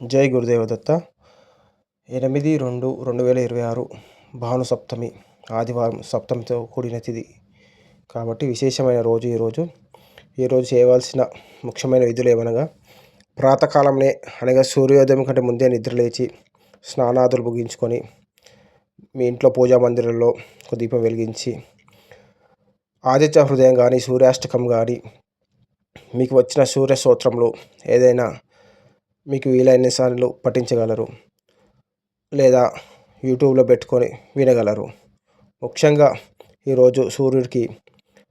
జై గురుదేవదత్త. 8/2/2026 భాను సప్తమి, ఆదివారం, సప్తమితో కూడిన తిథి కాబట్టి విశేషమైన రోజు ఈరోజు చేయవలసిన ముఖ్యమైన విధులు ఏమనగా, ప్రాతకాలంలో అనగా సూర్యోదయం కంటే ముందే నిద్రలేచి స్నానాదులు ముగించుకొని మీ ఇంట్లో పూజా మందిరంలో ఒక దీపం వెలిగించి ఆదిత్య హృదయం కానీ సూర్యాష్టకం కానీ మీకు వచ్చిన సూర్య స్తోత్రంలో ఏదైనా మీకు వీలైన సార్లు పఠించగలరు, లేదా యూట్యూబ్లో పెట్టుకొని వినగలరు. ముఖ్యంగా ఈరోజు సూర్యుడికి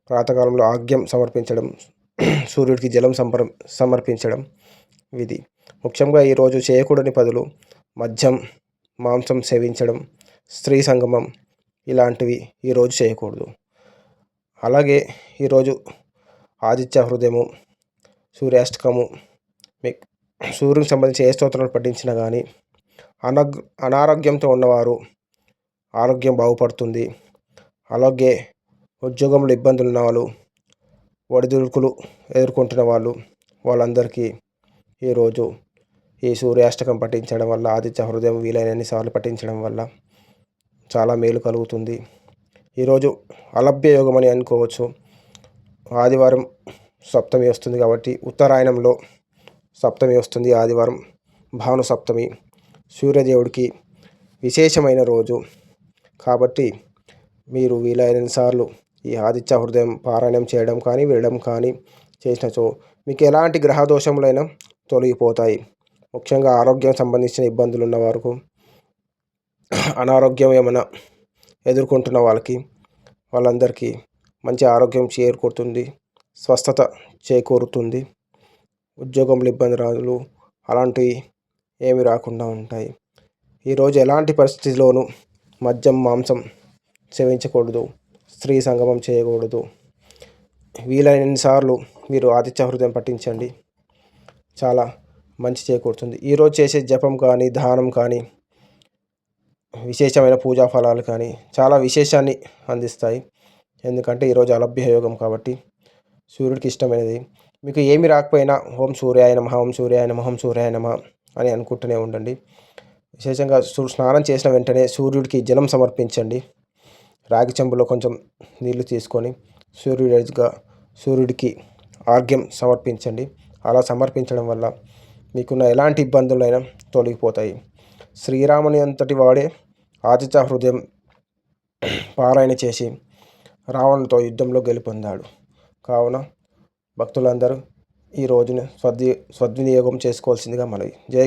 ప్రాతకాలంలో ఆగ్యం సమర్పించడం, సూర్యుడికి జలం సమర్పించడం విధి. ముఖ్యంగా ఈరోజు చేయకూడని పనులు మద్యం, మాంసం సేవించడం, స్త్రీ సంగమం ఇలాంటివి ఈరోజు చేయకూడదు. అలాగే ఈరోజు ఆదిత్య హృదయము, సూర్యాష్టకము, మీకు సూర్యునికి సంబంధించి ఏ స్తోత్రాలు పఠించినా కానీ అనారోగ్యంతో ఉన్నవారు ఆరోగ్యం బాగుపడుతుంది. అలాగే ఉద్యోగంలో ఇబ్బందులు ఉన్న వాళ్ళు, ఒడిదుడుకులు ఎదుర్కొంటున్న వాళ్ళందరికీ ఈరోజు ఈ సూర్యాష్టకం పఠించడం వల్ల, ఆదిత్య హృదయం వీలైనన్ని సార్లు పఠించడం వల్ల చాలా మేలు కలుగుతుంది. ఈరోజు అలభ్య యోగం అని అనుకోవచ్చు. ఆదివారం సప్తమి వస్తుంది కాబట్టి ఉత్తరాయణంలో సప్తమి వస్తుంది. ఆదివారం భాను సప్తమి, సూర్యదేవుడికి విశేషమైన రోజు కాబట్టి మీరు వీలైన సార్లు ఈ ఆదిత్య హృదయం పారాయణం చేయడం కానీ వినడం కానీ చేసినచో మీకు ఎలాంటి గ్రహ దోషములైనా తొలగిపోతాయి. ముఖ్యంగా ఆరోగ్యం సంబంధించిన ఇబ్బందులు ఉన్న వారికి, అనారోగ్యం ఏమైనా ఎదుర్కొంటున్న వాళ్ళందరికీ మంచి ఆరోగ్యం చేకూరుతుంది, స్వస్థత చేకూరుతుంది. ఉద్యోగంలో ఇబ్బంది రాదు, అలాంటివి ఏమి రాకుండా ఉంటాయి. ఈరోజు ఎలాంటి పరిస్థితిలోనూ మద్యం, మాంసం సేవించకూడదు, స్త్రీ సంగమం చేయకూడదు. వీలైనన్ని సార్లు మీరు ఆదిత్య హృదయం పఠించండి, చాలా మంచి చేకూరుతుంది. ఈరోజు చేసే జపం కానీ, దానం కానీ, విశేషమైన పూజా ఫలాలు కానీ చాలా విశేషాన్ని అందిస్తాయి. ఎందుకంటే ఈరోజు అలభ్య యోగం కాబట్టి సూర్యుడికి ఇష్టమైనది. మీకు ఏమి రాకపోయినా ఓం సూర్యాయ నమః, ఓం సూర్యాయ నమః, ఓం సూర్యాయ నమః అని అనుకుంటూనే ఉండండి. విశేషంగా స్నానం చేసిన వెంటనే సూర్యుడికి జలం సమర్పించండి. రాగి చెంబులో కొంచెం నీళ్లు తీసుకొని సూర్యుడికి ఆర్ఘ్యం సమర్పించండి. అలా సమర్పించడం వల్ల మీకున్న ఎలాంటి ఇబ్బందులైనా తొలగిపోతాయి. శ్రీరాముని అంతటి వాడే ఆదిత్య హృదయం పారాయణ చేసి రావణునితో యుద్ధంలో గెలుపొందాడు. కావున భక్తులందరూ ఈ రోజును సద్వినియోగం చేసుకోవాల్సిందిగా మనవి. జై